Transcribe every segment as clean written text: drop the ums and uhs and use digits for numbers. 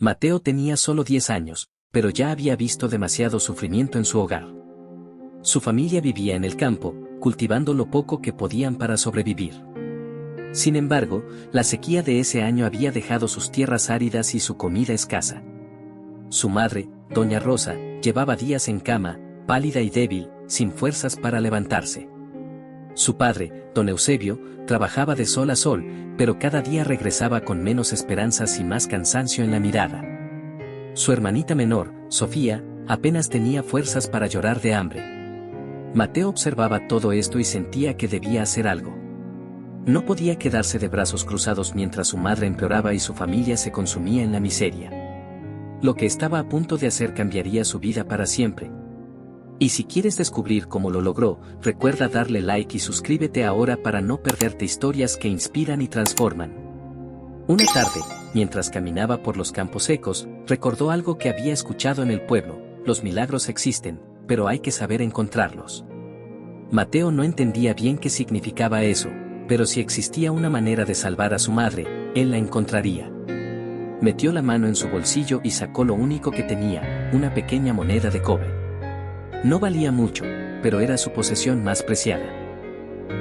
Mateo tenía solo 10 años, pero ya había visto demasiado sufrimiento en su hogar. Su familia vivía en el campo, cultivando lo poco que podían para sobrevivir. Sin embargo, la sequía de ese año había dejado sus tierras áridas y su comida escasa. Su madre, doña Rosa, llevaba días en cama, pálida y débil, sin fuerzas para levantarse. Su padre, don Eusebio, trabajaba de sol a sol, pero cada día regresaba con menos esperanzas y más cansancio en la mirada. Su hermanita menor, Sofía, apenas tenía fuerzas para llorar de hambre. Mateo observaba todo esto y sentía que debía hacer algo. No podía quedarse de brazos cruzados mientras su madre empeoraba y su familia se consumía en la miseria. Lo que estaba a punto de hacer cambiaría su vida para siempre. Y si quieres descubrir cómo lo logró, recuerda darle like y suscríbete ahora para no perderte historias que inspiran y transforman. Una tarde, mientras caminaba por los campos secos, recordó algo que había escuchado en el pueblo: los milagros existen, pero hay que saber encontrarlos. Mateo no entendía bien qué significaba eso, pero si existía una manera de salvar a su madre, él la encontraría. Metió la mano en su bolsillo y sacó lo único que tenía, una pequeña moneda de cobre. No valía mucho, pero era su posesión más preciada.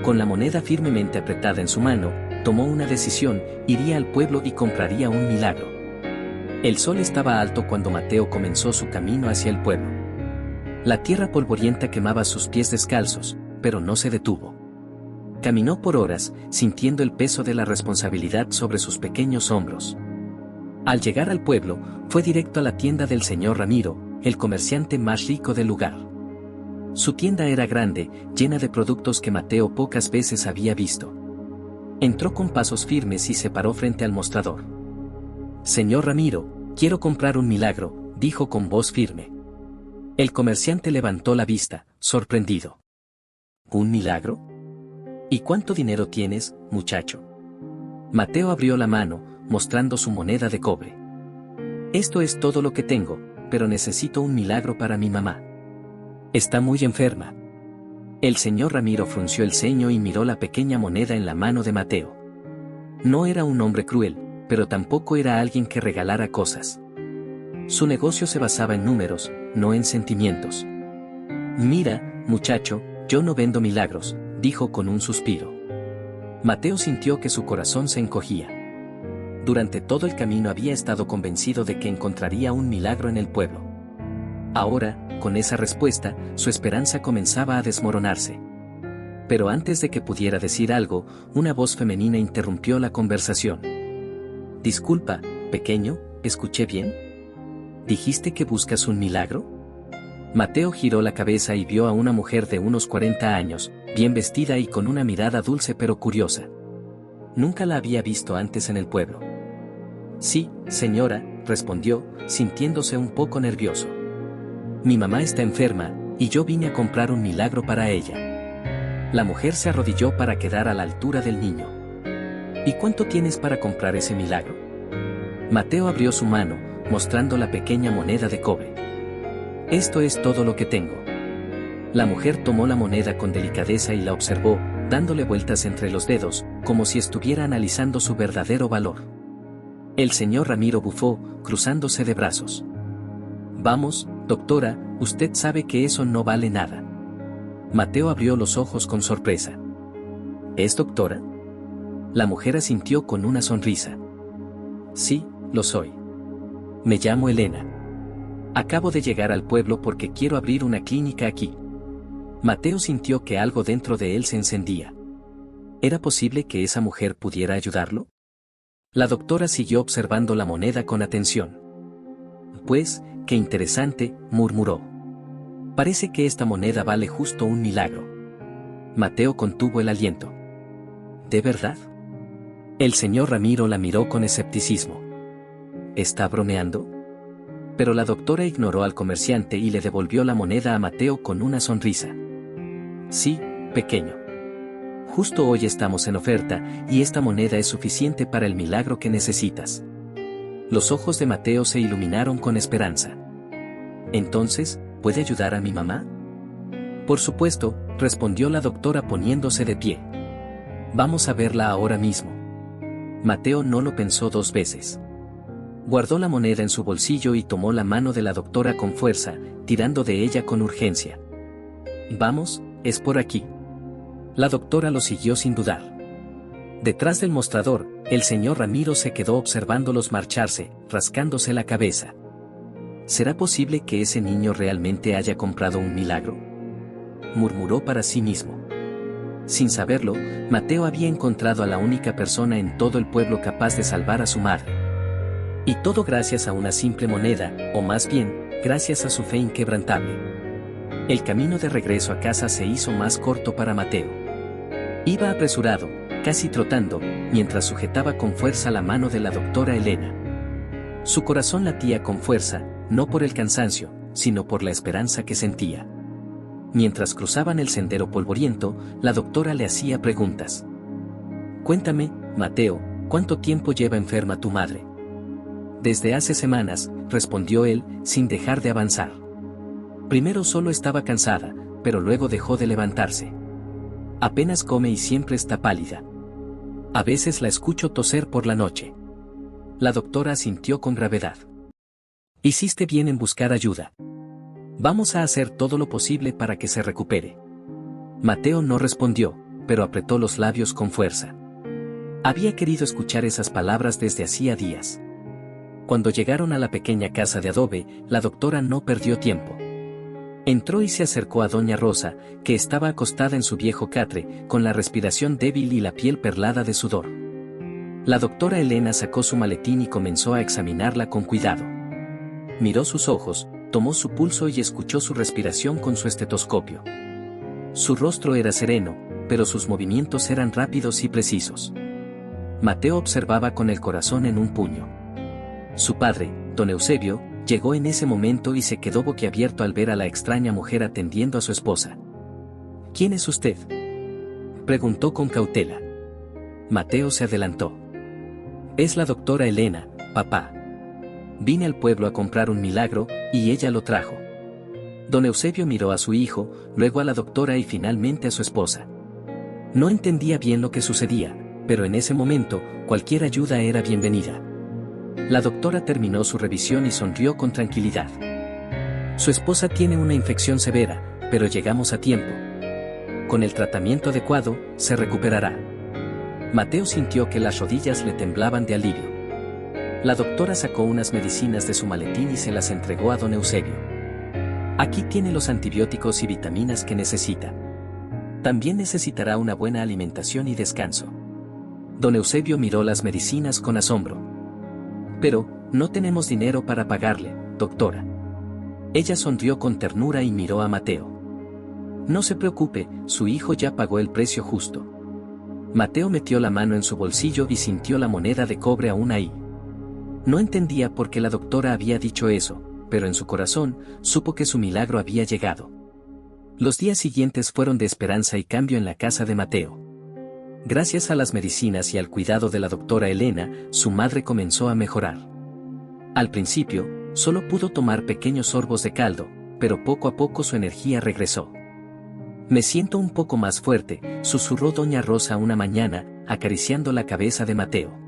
Con la moneda firmemente apretada en su mano, tomó una decisión: iría al pueblo y compraría un milagro. El sol estaba alto cuando Mateo comenzó su camino hacia el pueblo. La tierra polvorienta quemaba sus pies descalzos, pero no se detuvo. Caminó por horas, sintiendo el peso de la responsabilidad sobre sus pequeños hombros. Al llegar al pueblo, fue directo a la tienda del señor Ramiro, el comerciante más rico del lugar. Su tienda era grande, llena de productos que Mateo pocas veces había visto. Entró con pasos firmes y se paró frente al mostrador. «Señor Ramiro, quiero comprar un milagro», dijo con voz firme. El comerciante levantó la vista, sorprendido. «¿Un milagro? ¿Y cuánto dinero tienes, muchacho?». Mateo abrió la mano, mostrando su moneda de cobre. «Esto es todo lo que tengo, pero necesito un milagro para mi mamá. Está muy enferma». El señor Ramiro frunció el ceño y miró la pequeña moneda en la mano de Mateo. No era un hombre cruel, pero tampoco era alguien que regalara cosas. Su negocio se basaba en números, no en sentimientos. «Mira, muchacho, yo no vendo milagros», dijo con un suspiro. Mateo sintió que su corazón se encogía. Durante todo el camino había estado convencido de que encontraría un milagro en el pueblo. Ahora, con esa respuesta, su esperanza comenzaba a desmoronarse. Pero antes de que pudiera decir algo, una voz femenina interrumpió la conversación. «Disculpa, pequeño, ¿escuché bien? ¿Dijiste que buscas un milagro?». Mateo giró la cabeza y vio a una mujer de unos 40 años, bien vestida y con una mirada dulce pero curiosa. Nunca la había visto antes en el pueblo. «Sí, señora», respondió, sintiéndose un poco nervioso. «Mi mamá está enferma, y yo vine a comprar un milagro para ella». La mujer se arrodilló para quedar a la altura del niño. «¿Y cuánto tienes para comprar ese milagro?». Mateo abrió su mano, mostrando la pequeña moneda de cobre. «Esto es todo lo que tengo». La mujer tomó la moneda con delicadeza y la observó, dándole vueltas entre los dedos, como si estuviera analizando su verdadero valor. El señor Ramiro bufó, cruzándose de brazos. «Vamos, doctora, usted sabe que eso no vale nada». Mateo abrió los ojos con sorpresa. «¿Es doctora?». La mujer asintió con una sonrisa. «Sí, lo soy. Me llamo Elena. Acabo de llegar al pueblo porque quiero abrir una clínica aquí». Mateo sintió que algo dentro de él se encendía. ¿Era posible que esa mujer pudiera ayudarlo? La doctora siguió observando la moneda con atención. «Pues, qué interesante», murmuró. «Parece que esta moneda vale justo un milagro». Mateo contuvo el aliento. ¿De verdad? El señor Ramiro la miró con escepticismo. ¿Está bromeando? Pero la doctora ignoró al comerciante y le devolvió la moneda a Mateo con una sonrisa. «Sí, pequeño. Justo hoy estamos en oferta, y esta moneda es suficiente para el milagro que necesitas». Los ojos de Mateo se iluminaron con esperanza. «¿Entonces, puede ayudar a mi mamá?». «Por supuesto», respondió la doctora poniéndose de pie. «Vamos a verla ahora mismo». Mateo no lo pensó dos veces. Guardó la moneda en su bolsillo y tomó la mano de la doctora con fuerza, tirando de ella con urgencia. Vamos, es por aquí. La doctora lo siguió sin dudar. Detrás del mostrador, el señor Ramiro se quedó observándolos marcharse, rascándose la cabeza. ¿Será posible que ese niño realmente haya comprado un milagro?, murmuró para sí mismo. Sin saberlo, Mateo había encontrado a la única persona en todo el pueblo capaz de salvar a su madre. Y todo gracias a una simple moneda, o más bien, gracias a su fe inquebrantable. El camino de regreso a casa se hizo más corto para Mateo. Iba apresurado, casi trotando, mientras sujetaba con fuerza la mano de la doctora Elena. Su corazón latía con fuerza, no por el cansancio, sino por la esperanza que sentía. Mientras cruzaban el sendero polvoriento, la doctora le hacía preguntas. Cuéntame, Mateo, ¿cuánto tiempo lleva enferma tu madre? Desde hace semanas, respondió él, sin dejar de avanzar. Primero solo estaba cansada, pero luego dejó de levantarse. Apenas come y siempre está pálida. A veces la escucho toser por la noche. La doctora asintió con gravedad. Hiciste bien en buscar ayuda. Vamos a hacer todo lo posible para que se recupere. Mateo no respondió, pero apretó los labios con fuerza. Había querido escuchar esas palabras desde hacía días. Cuando llegaron a la pequeña casa de adobe, la doctora no perdió tiempo. Entró y se acercó a doña Rosa, que estaba acostada en su viejo catre, con la respiración débil y la piel perlada de sudor. La doctora Elena sacó su maletín y comenzó a examinarla con cuidado. Miró sus ojos, tomó su pulso y escuchó su respiración con su estetoscopio. Su rostro era sereno, pero sus movimientos eran rápidos y precisos. Mateo observaba con el corazón en un puño. Su padre, don Eusebio, llegó en ese momento y se quedó boquiabierto al ver a la extraña mujer atendiendo a su esposa. ¿Quién es usted?, preguntó con cautela. Mateo se adelantó. Es la doctora Elena, papá. Vine al pueblo a comprar un milagro, y ella lo trajo. Don Eusebio miró a su hijo, luego a la doctora y finalmente a su esposa. No entendía bien lo que sucedía, pero en ese momento, cualquier ayuda era bienvenida. La doctora terminó su revisión y sonrió con tranquilidad. Su esposa tiene una infección severa, pero llegamos a tiempo. Con el tratamiento adecuado, se recuperará. Mateo sintió que las rodillas le temblaban de alivio. La doctora sacó unas medicinas de su maletín y se las entregó a don Eusebio. Aquí tiene los antibióticos y vitaminas que necesita. También necesitará una buena alimentación y descanso. Don Eusebio miró las medicinas con asombro. Pero, no tenemos dinero para pagarle, doctora. Ella sonrió con ternura y miró a Mateo. No se preocupe, su hijo ya pagó el precio justo. Mateo metió la mano en su bolsillo y sintió la moneda de cobre aún ahí. No entendía por qué la doctora había dicho eso, pero en su corazón, supo que su milagro había llegado. Los días siguientes fueron de esperanza y cambio en la casa de Mateo. Gracias a las medicinas y al cuidado de la doctora Elena, su madre comenzó a mejorar. Al principio, solo pudo tomar pequeños sorbos de caldo, pero poco a poco su energía regresó. Me siento un poco más fuerte, susurró doña Rosa una mañana, acariciando la cabeza de Mateo.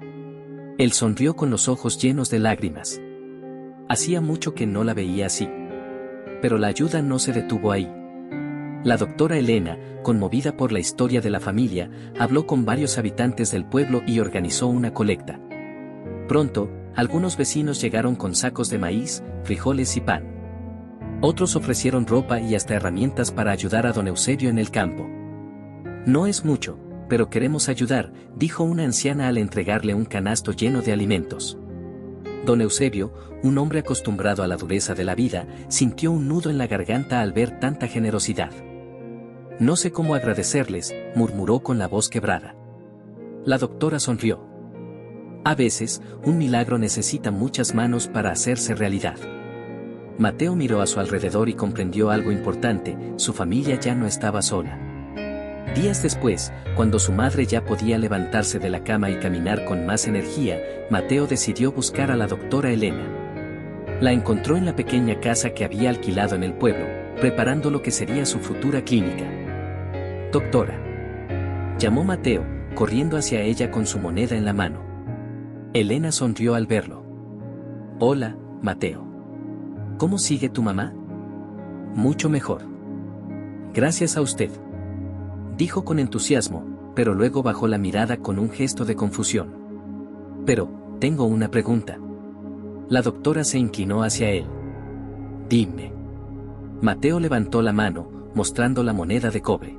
Él sonrió con los ojos llenos de lágrimas. Hacía mucho que no la veía así. Pero la ayuda no se detuvo ahí. La doctora Elena, conmovida por la historia de la familia, habló con varios habitantes del pueblo y organizó una colecta. Pronto, algunos vecinos llegaron con sacos de maíz, frijoles y pan. Otros ofrecieron ropa y hasta herramientas para ayudar a don Eusebio en el campo. No es mucho, pero queremos ayudar, dijo una anciana al entregarle un canasto lleno de alimentos. Don Eusebio, un hombre acostumbrado a la dureza de la vida, sintió un nudo en la garganta al ver tanta generosidad. No sé cómo agradecerles, murmuró con la voz quebrada. La doctora sonrió. A veces, un milagro necesita muchas manos para hacerse realidad. Mateo miró a su alrededor y comprendió algo importante: su familia ya no estaba sola. Días después, cuando su madre ya podía levantarse de la cama y caminar con más energía, Mateo decidió buscar a la doctora Elena. La encontró en la pequeña casa que había alquilado en el pueblo, preparando lo que sería su futura clínica. Doctora, llamó Mateo, corriendo hacia ella con su moneda en la mano. Elena sonrió al verlo. Hola, Mateo. ¿Cómo sigue tu mamá? Mucho mejor. Gracias a usted. Dijo con entusiasmo, pero luego bajó la mirada con un gesto de confusión. Pero, tengo una pregunta. La doctora se inclinó hacia él. Dime. Mateo levantó la mano, mostrando la moneda de cobre.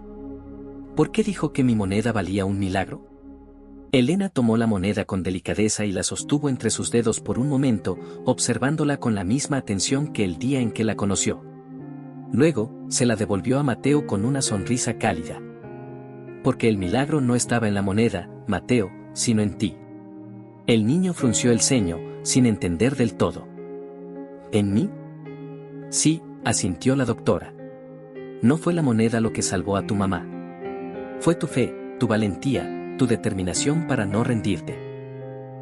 ¿Por qué dijo que mi moneda valía un milagro? Elena tomó la moneda con delicadeza y la sostuvo entre sus dedos por un momento, observándola con la misma atención que el día en que la conoció. Luego, se la devolvió a Mateo con una sonrisa cálida. Porque el milagro no estaba en la moneda, Mateo, sino en ti. El niño frunció el ceño, sin entender del todo. ¿En mí? Sí, asintió la doctora. No fue la moneda lo que salvó a tu mamá. Fue tu fe, tu valentía, tu determinación para no rendirte.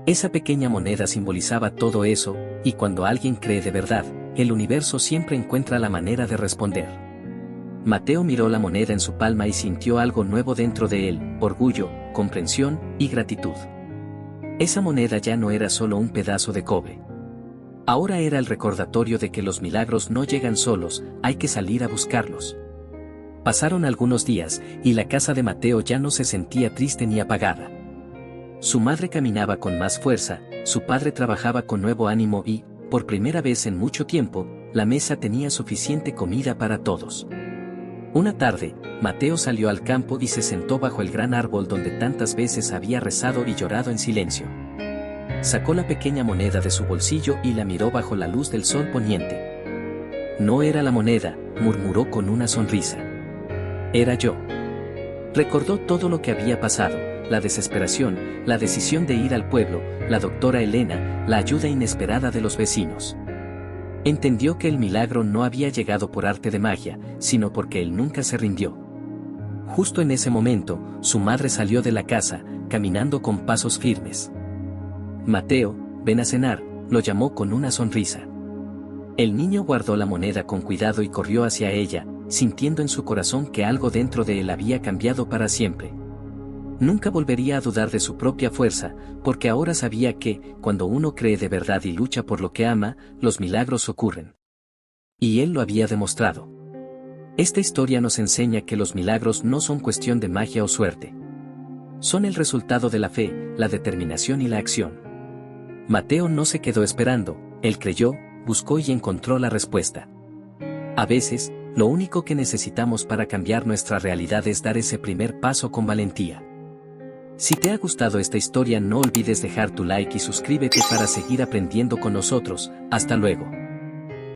Esa pequeña moneda simbolizaba todo eso, y cuando alguien cree de verdad, el universo siempre encuentra la manera de responder. Mateo miró la moneda en su palma y sintió algo nuevo dentro de él, orgullo, comprensión y gratitud. Esa moneda ya no era solo un pedazo de cobre. Ahora era el recordatorio de que los milagros no llegan solos, hay que salir a buscarlos. Pasaron algunos días, y la casa de Mateo ya no se sentía triste ni apagada. Su madre caminaba con más fuerza, su padre trabajaba con nuevo ánimo y, por primera vez en mucho tiempo, la mesa tenía suficiente comida para todos. Una tarde, Mateo salió al campo y se sentó bajo el gran árbol donde tantas veces había rezado y llorado en silencio. Sacó la pequeña moneda de su bolsillo y la miró bajo la luz del sol poniente. No era la moneda, murmuró con una sonrisa. Era yo. Recordó todo lo que había pasado, la desesperación, la decisión de ir al pueblo, la doctora Elena, la ayuda inesperada de los vecinos. Entendió que el milagro no había llegado por arte de magia, sino porque él nunca se rindió. Justo en ese momento, su madre salió de la casa, caminando con pasos firmes. Mateo, ven a cenar, lo llamó con una sonrisa. El niño guardó la moneda con cuidado y corrió hacia ella, sintiendo en su corazón que algo dentro de él había cambiado para siempre. Nunca volvería a dudar de su propia fuerza, porque ahora sabía que, cuando uno cree de verdad y lucha por lo que ama, los milagros ocurren. Y él lo había demostrado. Esta historia nos enseña que los milagros no son cuestión de magia o suerte. Son el resultado de la fe, la determinación y la acción. Mateo no se quedó esperando, él creyó, buscó y encontró la respuesta. A veces, lo único que necesitamos para cambiar nuestra realidad es dar ese primer paso con valentía. Si te ha gustado esta historia, no olvides dejar tu like y suscríbete para seguir aprendiendo con nosotros. Hasta luego.